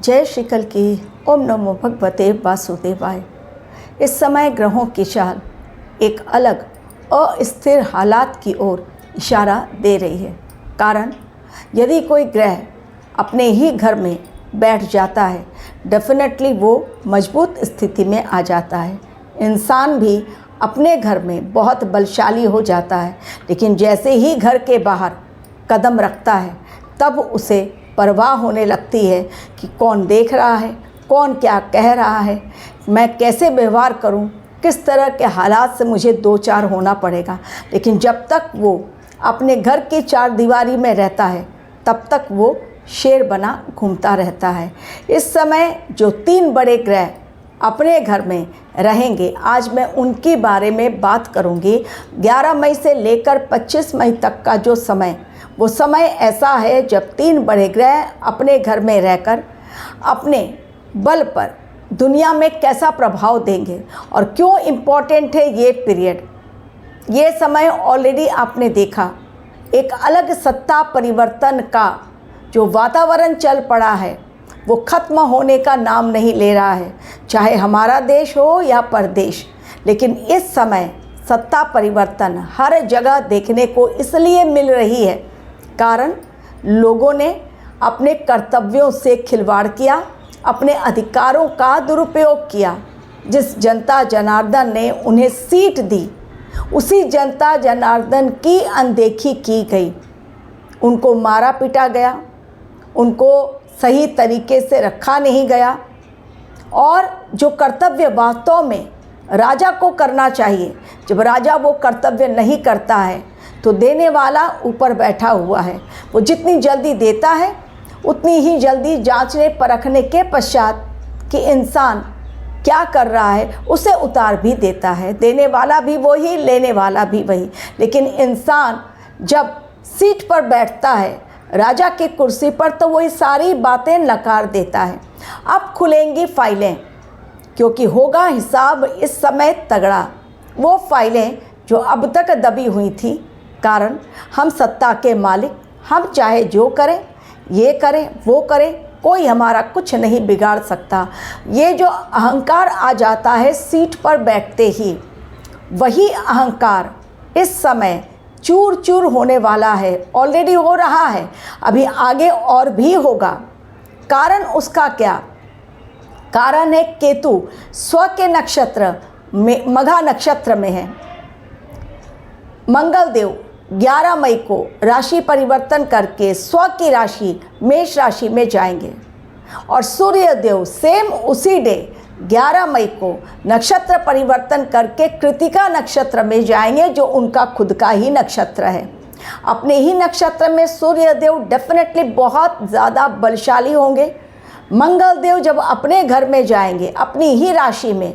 जय श्री कल की। ओम नमो भगवते वासुदेवाय। इस समय ग्रहों की चाल एक अलग अस्थिर हालात की ओर इशारा दे रही है। कारण यदि कोई ग्रह अपने ही घर में बैठ जाता है, डेफिनेटली वो मजबूत स्थिति में आ जाता है। इंसान भी अपने घर में बहुत बलशाली हो जाता है, लेकिन जैसे ही घर के बाहर कदम रखता है तब उसे परवाह होने लगती है कि कौन देख रहा है, कौन क्या कह रहा है, मैं कैसे व्यवहार करूं, किस तरह के हालात से मुझे दो चार होना पड़ेगा। लेकिन जब तक वो अपने घर की चार दीवारी में रहता है तब तक वो शेर बना घूमता रहता है। इस समय जो 3 बड़े ग्रह अपने घर में रहेंगे, आज मैं उनके बारे में बात करूंगी। 11 मई से लेकर 25 मई तक का जो समय, वो समय ऐसा है जब 3 बड़े ग्रह अपने घर में रहकर अपने बल पर दुनिया में कैसा प्रभाव देंगे और क्यों इम्पोर्टेंट है ये पीरियड। ये समय ऑलरेडी आपने देखा, एक अलग सत्ता परिवर्तन का जो वातावरण चल पड़ा है वो ख़त्म होने का नाम नहीं ले रहा है, चाहे हमारा देश हो या परदेश। लेकिन इस समय सत्ता परिवर्तन हर जगह देखने को इसलिए मिल रही है कारण लोगों ने अपने कर्तव्यों से खिलवाड़ किया, अपने अधिकारों का दुरुपयोग किया। जिस जनता जनार्दन ने उन्हें सीट दी, उसी जनता जनार्दन की अनदेखी की गई। उनको मारा पीटा गया, उनको सही तरीके से रखा नहीं गया और जो कर्तव्य वास्तव में राजा को करना चाहिए, जब राजा वो कर्तव्य नहीं करता है तो देने वाला ऊपर बैठा हुआ है। वो जितनी जल्दी देता है उतनी ही जल्दी जांचने परखने के पश्चात कि इंसान क्या कर रहा है उसे उतार भी देता है। देने वाला भी वही, लेने वाला भी वही। लेकिन इंसान जब सीट पर बैठता है राजा की कुर्सी पर तो वही सारी बातें नकार देता है। अब खुलेंगी फाइलें, क्योंकि होगा हिसाब इस समय तगड़ा। वो फाइलें जो अब तक दबी हुई थी, कारण हम सत्ता के मालिक, हम चाहे जो करें, ये करें वो करें, कोई हमारा कुछ नहीं बिगाड़ सकता। ये जो अहंकार आ जाता है सीट पर बैठते ही, वही अहंकार इस समय चूर चूर होने वाला है। ऑलरेडी हो रहा है, अभी आगे और भी होगा। कारण उसका क्या? कारण है केतु स्व के नक्षत्र में, मघा नक्षत्र में है। मंगल देव 11 मई को राशि परिवर्तन करके स्व की राशि मेष राशि में जाएंगे और सूर्य देव सेम उसी डे 11 मई को नक्षत्र परिवर्तन करके कृतिका नक्षत्र में जाएंगे, जो उनका खुद का ही नक्षत्र है। अपने ही नक्षत्र में सूर्य देव डेफिनेटली बहुत ज़्यादा बलशाली होंगे। मंगल देव जब अपने घर में जाएंगे, अपनी ही राशि में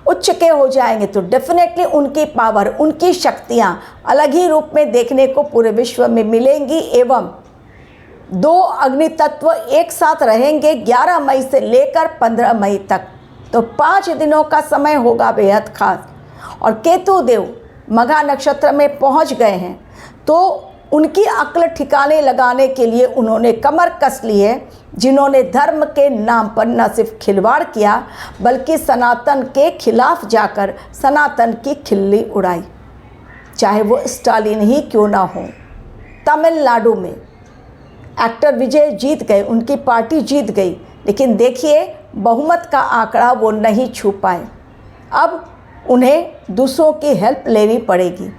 उच्च के हो जाएंगे, तो डेफिनेटली उनकी पावर, उनकी शक्तियाँ अलग ही रूप में देखने को पूरे विश्व में मिलेंगी। एवं 2 अग्नि तत्व एक साथ रहेंगे 11 मई से लेकर 15 मई तक, तो 5 दिनों का समय होगा बेहद खास। और केतु देव मघा नक्षत्र में पहुंच गए हैं, तो उनकी अक्ल ठिकाने लगाने के लिए उन्होंने कमर कस ली है। जिन्होंने धर्म के नाम पर न सिर्फ खिलवाड़ किया बल्कि सनातन के खिलाफ जाकर सनातन की खिल्ली उड़ाई, चाहे वो स्टालिन ही क्यों ना हो। तमिलनाडु में एक्टर विजय जीत गए, उनकी पार्टी जीत गई, लेकिन देखिए बहुमत का आंकड़ा वो नहीं छू पाए। अब उन्हें दूसरों की हेल्प लेनी पड़ेगी।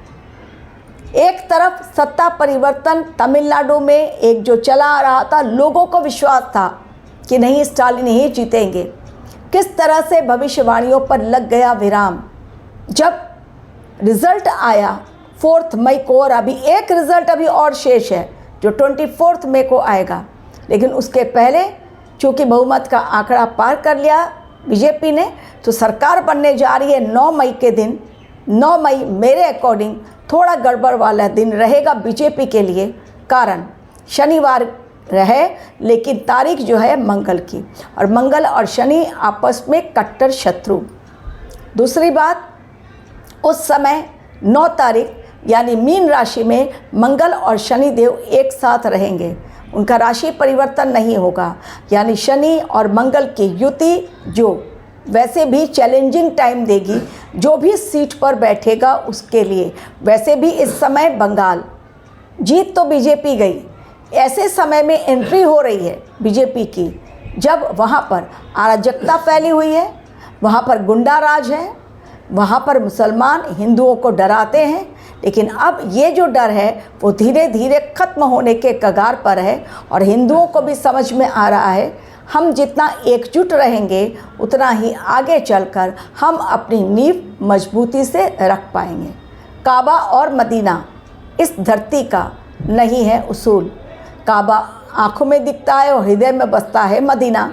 एक तरफ सत्ता परिवर्तन तमिलनाडु में एक जो चला आ रहा था, लोगों को विश्वास था कि नहीं स्टालिन ही जीतेंगे। किस तरह से भविष्यवाणियों पर लग गया विराम। जब रिज़ल्ट आया 4 मई को, और अभी एक रिज़ल्ट अभी और शेष है जो 24 मई को आएगा, लेकिन उसके पहले चूँकि बहुमत का आंकड़ा पार कर लिया बीजेपी ने, तो सरकार बनने जा रही है 9 मई के दिन। 9 मई मेरे अकॉर्डिंग थोड़ा गड़बड़ वाला दिन रहेगा बीजेपी के लिए। कारण शनिवार रहे, लेकिन तारीख जो है मंगल की, और मंगल और शनि आपस में कट्टर शत्रु। दूसरी बात, उस समय 9 तारीख यानी मीन राशि में मंगल और शनि देव एक साथ रहेंगे। उनका राशि परिवर्तन नहीं होगा, यानी शनि और मंगल की युति जो वैसे भी चैलेंजिंग टाइम देगी जो भी सीट पर बैठेगा उसके लिए। वैसे भी इस समय बंगाल जीत तो बीजेपी गई, ऐसे समय में एंट्री हो रही है बीजेपी की जब वहाँ पर अराजकता फैली हुई है, वहाँ पर गुंडा राज है, वहाँ पर मुसलमान हिंदुओं को डराते हैं। लेकिन अब ये जो डर है वो धीरे धीरे ख़त्म होने के कगार पर है और हिंदुओं को भी समझ में आ रहा है हम जितना एकजुट रहेंगे उतना ही आगे चलकर हम अपनी नींव मजबूती से रख पाएंगे। काबा और मदीना इस धरती का नहीं है उसूल। काबा आँखों में दिखता है और हृदय में बसता है मदीना,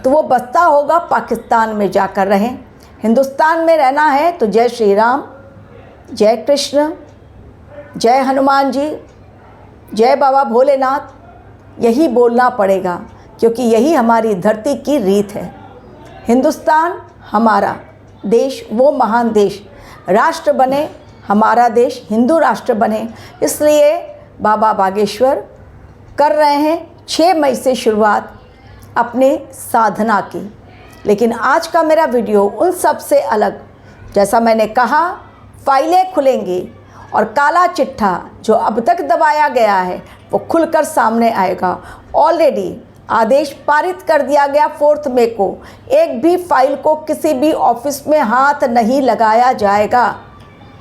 तो वो बसता होगा पाकिस्तान में जाकर रहें। हिंदुस्तान में रहना है तो जय श्री राम, जय कृष्ण, जय हनुमान जी, जय बाबा भोलेनाथ, यही बोलना पड़ेगा क्योंकि यही हमारी धरती की रीत है। हिंदुस्तान हमारा देश, वो महान देश, राष्ट्र बने हमारा देश, हिंदू राष्ट्र बने। इसलिए बाबा बागेश्वर कर रहे हैं 6 मई से शुरुआत अपने साधना की। लेकिन आज का मेरा वीडियो उन सब से अलग, जैसा मैंने कहा फाइलें खुलेंगी और काला चिट्ठा जो अब तक दबाया गया है वो खुलकर सामने आएगा। ऑलरेडी आदेश पारित कर दिया गया 4 मई को, एक भी फाइल को किसी भी ऑफिस में हाथ नहीं लगाया जाएगा।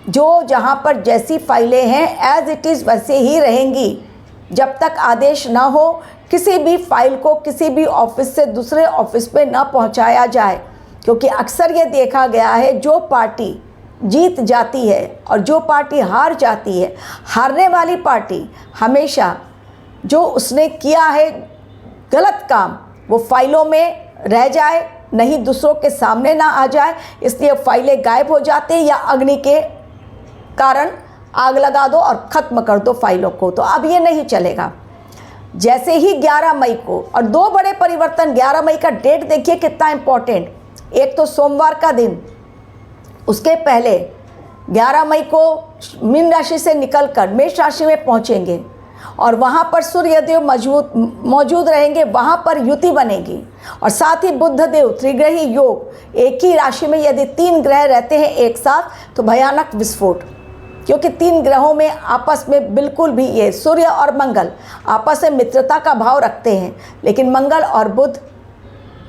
जो जहाँ पर जैसी फाइलें हैं एज इट इज़ वैसे ही रहेंगी जब तक आदेश ना हो। किसी भी फाइल को किसी भी ऑफिस से दूसरे ऑफिस में ना पहुंचाया जाए, क्योंकि अक्सर ये देखा गया है जो पार्टी जीत जाती है और जो पार्टी हार जाती है, हारने वाली पार्टी हमेशा जो उसने किया है गलत काम वो फाइलों में रह जाए, नहीं दूसरों के सामने ना आ जाए, इसलिए फाइलें गायब हो जाती हैं या अग्नि के कारण आग लगा दो और ख़त्म कर दो फाइलों को। तो अब ये नहीं चलेगा। जैसे ही 11 मई को, और 2 बड़े परिवर्तन, 11 मई का डेट देखिए कितना इम्पोर्टेंट। एक तो सोमवार का दिन, उसके पहले 11 मई को मीन राशि से निकलकर मेष राशि में पहुंचेंगे और वहां पर सूर्यदेव मौजूद रहेंगे, वहां पर युति बनेगी। और साथ ही बुधदेव त्रिग्रही योग, एक ही राशि में यदि 3 ग्रह रहते हैं एक साथ तो भयानक विस्फोट, क्योंकि 3 ग्रहों में आपस में बिल्कुल भी, ये सूर्य और मंगल आपस में मित्रता का भाव रखते हैं, लेकिन मंगल और बुध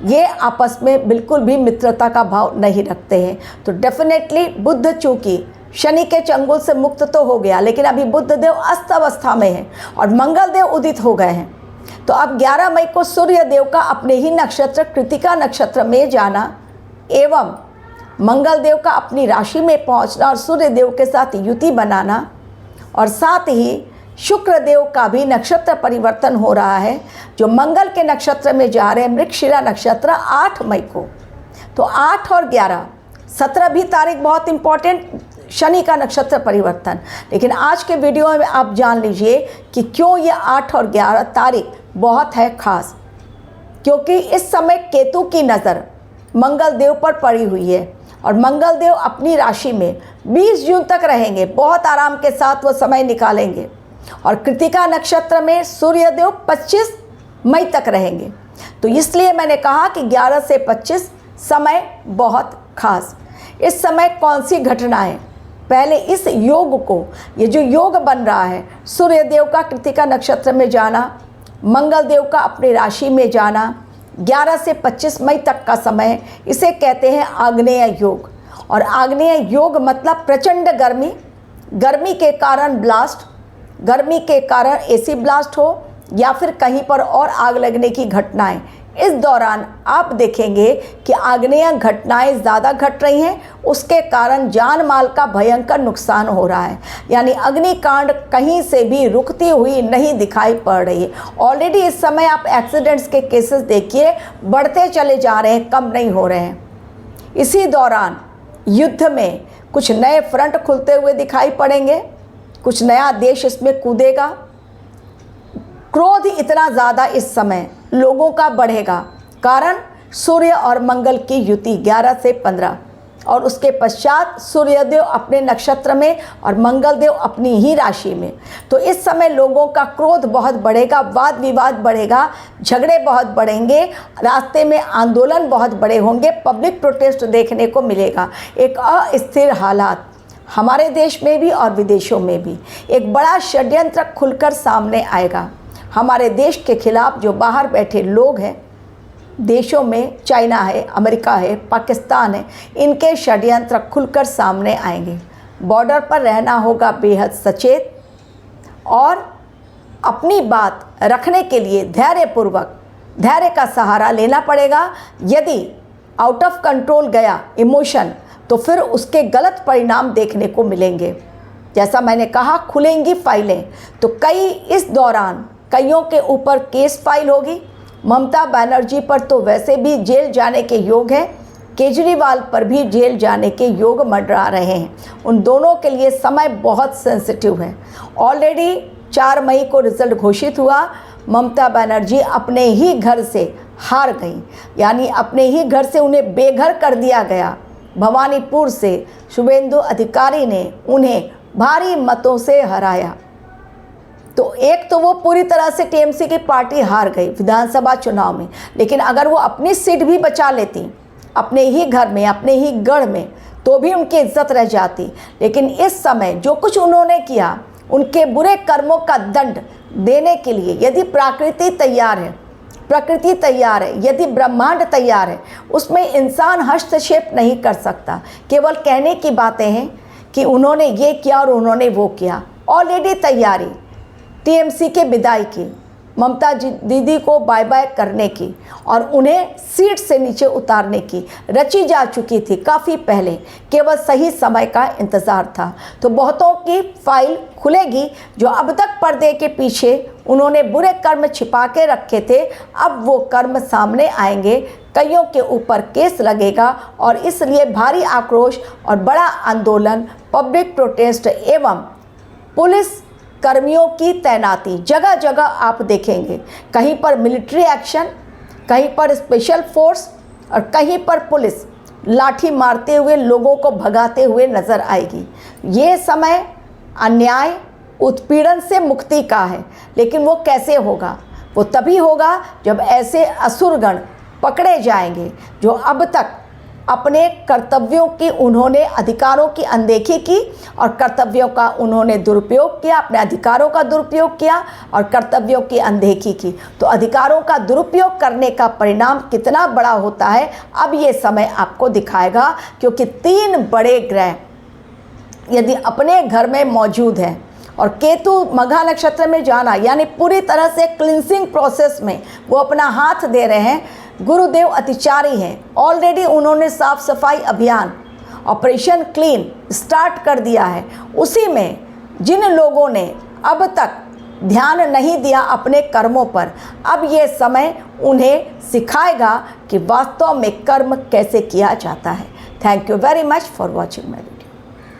ये आपस में बिल्कुल भी मित्रता का भाव नहीं रखते हैं। तो डेफिनेटली बुध चूँकि शनि के चंगुल से मुक्त तो हो गया, लेकिन अभी बुधदेव अस्त अवस्था में है और मंगल देव उदित हो गए हैं। तो अब 11 मई को सूर्य देव का अपने ही नक्षत्र कृतिका नक्षत्र में जाना एवं मंगल देव का अपनी राशि में पहुंचना और सूर्य देव के साथ युति बनाना, और साथ ही शुक्र देव का भी नक्षत्र परिवर्तन हो रहा है जो मंगल के नक्षत्र में जा रहे हैं, मृगशिरा नक्षत्र 8 मई को। तो 8 और 11, 17 भी तारीख बहुत इम्पॉर्टेंट, शनि का नक्षत्र परिवर्तन। लेकिन आज के वीडियो में आप जान लीजिए कि क्यों ये 8 और 11 तारीख बहुत है खास, क्योंकि इस समय केतु की नज़र मंगल देव पर पड़ी हुई है और मंगल देव अपनी राशि में 20 जून तक रहेंगे, बहुत आराम के साथ वो समय निकालेंगे। और कृतिका नक्षत्र में सूर्य देव 25 मई तक रहेंगे। तो इसलिए मैंने कहा कि 11 से 25 समय बहुत खास। इस समय कौन सी घटनाएं, पहले इस योग को, ये जो योग बन रहा है, सूर्य देव का कृतिका नक्षत्र में जाना, मंगल देव का अपनी राशि में जाना, 11 से 25 मई तक का समय, इसे कहते हैं आग्नेय योग। और आग्नेय योग मतलब प्रचंड गर्मी, गर्मी के कारण ब्लास्ट, गर्मी के कारण एसी ब्लास्ट हो या फिर कहीं पर और आग लगने की घटनाएं। इस दौरान आप देखेंगे कि आग्नेय घटनाएं ज़्यादा घट रही हैं, उसके कारण जान माल का भयंकर नुकसान हो रहा है। यानी अग्निकांड कहीं से भी रुकती हुई नहीं दिखाई पड़ रही है। ऑलरेडी इस समय आप एक्सीडेंट्स के केसेस देखिए बढ़ते चले जा रहे हैं, कम नहीं हो रहे हैं। इसी दौरान युद्ध में कुछ नए फ्रंट खुलते हुए दिखाई पड़ेंगे, कुछ नया देश इसमें कूदेगा। क्रोध इतना ज़्यादा इस समय लोगों का बढ़ेगा, कारण सूर्य और मंगल की युति 11 से 15। और उसके पश्चात सूर्यदेव अपने नक्षत्र में और मंगलदेव अपनी ही राशि में। तो इस समय लोगों का क्रोध बहुत बढ़ेगा, वाद विवाद बढ़ेगा, झगड़े बहुत बढ़ेंगे, रास्ते में आंदोलन बहुत बड़े होंगे, पब्लिक प्रोटेस्ट देखने को मिलेगा। एक अस्थिर हालात हमारे देश में भी और विदेशों में भी, एक बड़ा षड्यंत्र खुलकर सामने आएगा। हमारे देश के खिलाफ जो बाहर बैठे लोग हैं, देशों में चाइना है, अमेरिका है, पाकिस्तान है, इनके षड्यंत्र खुलकर सामने आएंगे। बॉर्डर पर रहना होगा बेहद सचेत और अपनी बात रखने के लिए धैर्यपूर्वक धैर्य का सहारा लेना पड़ेगा। यदि आउट ऑफ कंट्रोल गया इमोशन तो फिर उसके गलत परिणाम देखने को मिलेंगे। जैसा मैंने कहा, खुलेंगी फाइलें, तो कई इस दौरान कईयों के ऊपर केस फाइल होगी। ममता बनर्जी पर तो वैसे भी जेल जाने के योग हैं, केजरीवाल पर भी जेल जाने के योग मंडरा रहे हैं। उन दोनों के लिए समय बहुत सेंसिटिव है। ऑलरेडी 4 मई को रिजल्ट घोषित हुआ, ममता बनर्जी अपने ही घर से हार गई, यानी अपने ही घर से उन्हें बेघर कर दिया गया। भवानीपुर से शुभेंदु अधिकारी ने उन्हें भारी मतों से हराया। तो एक तो वो पूरी तरह से टीएमसी की पार्टी हार गई विधानसभा चुनाव में, लेकिन अगर वो अपनी सीट भी बचा लेती अपने ही घर में, अपने ही गढ़ में, तो भी उनकी इज्जत रह जाती। लेकिन इस समय जो कुछ उन्होंने किया, उनके बुरे कर्मों का दंड देने के लिए यदि प्रकृति तैयार है, यदि ब्रह्मांड तैयार है, उसमें इंसान हस्तक्षेप नहीं कर सकता। केवल कहने की बातें हैं कि उन्होंने ये किया और उन्होंने वो किया। ऑलरेडी तैयारी टीएमसी के विदाई की, ममता दीदी को बाय बाय करने की और उन्हें सीट से नीचे उतारने की रची जा चुकी थी काफ़ी पहले। केवल सही समय का इंतज़ार था। तो बहुतों की फाइल खुलेगी जो अब तक पर्दे के पीछे उन्होंने बुरे कर्म छिपा के रखे थे, अब वो कर्म सामने आएंगे। कईयों के ऊपर केस लगेगा और इसलिए भारी आक्रोश और बड़ा आंदोलन, पब्लिक प्रोटेस्ट एवं पुलिस कर्मियों की तैनाती जगह जगह आप देखेंगे। कहीं पर मिलिट्री एक्शन, कहीं पर स्पेशल फोर्स और कहीं पर पुलिस लाठी मारते हुए लोगों को भगाते हुए नजर आएगी। ये समय अन्याय, उत्पीड़न से मुक्ति का है, लेकिन वो कैसे होगा? वो तभी होगा जब ऐसे असुरगण पकड़े जाएंगे जो अब तक अपने कर्तव्यों की, उन्होंने अधिकारों की अनदेखी की और कर्तव्यों का उन्होंने दुरुपयोग किया, अपने अधिकारों का दुरुपयोग किया और कर्तव्यों की अनदेखी की। तो अधिकारों का दुरुपयोग करने का परिणाम कितना बड़ा होता है, अब ये समय आपको दिखाएगा। क्योंकि 3 बड़े ग्रह यदि अपने घर में मौजूद हैं और केतु मघा नक्षत्र में जाना, यानी पूरी तरह से क्लिनसिंग प्रोसेस में वो अपना हाथ दे रहे हैं। गुरुदेव अतिचारी हैं, ऑलरेडी उन्होंने साफ सफाई अभियान ऑपरेशन क्लीन स्टार्ट कर दिया है। उसी में जिन लोगों ने अब तक ध्यान नहीं दिया अपने कर्मों पर, अब ये समय उन्हें सिखाएगा कि वास्तव में कर्म कैसे किया जाता है। Thank you very much for watching my video.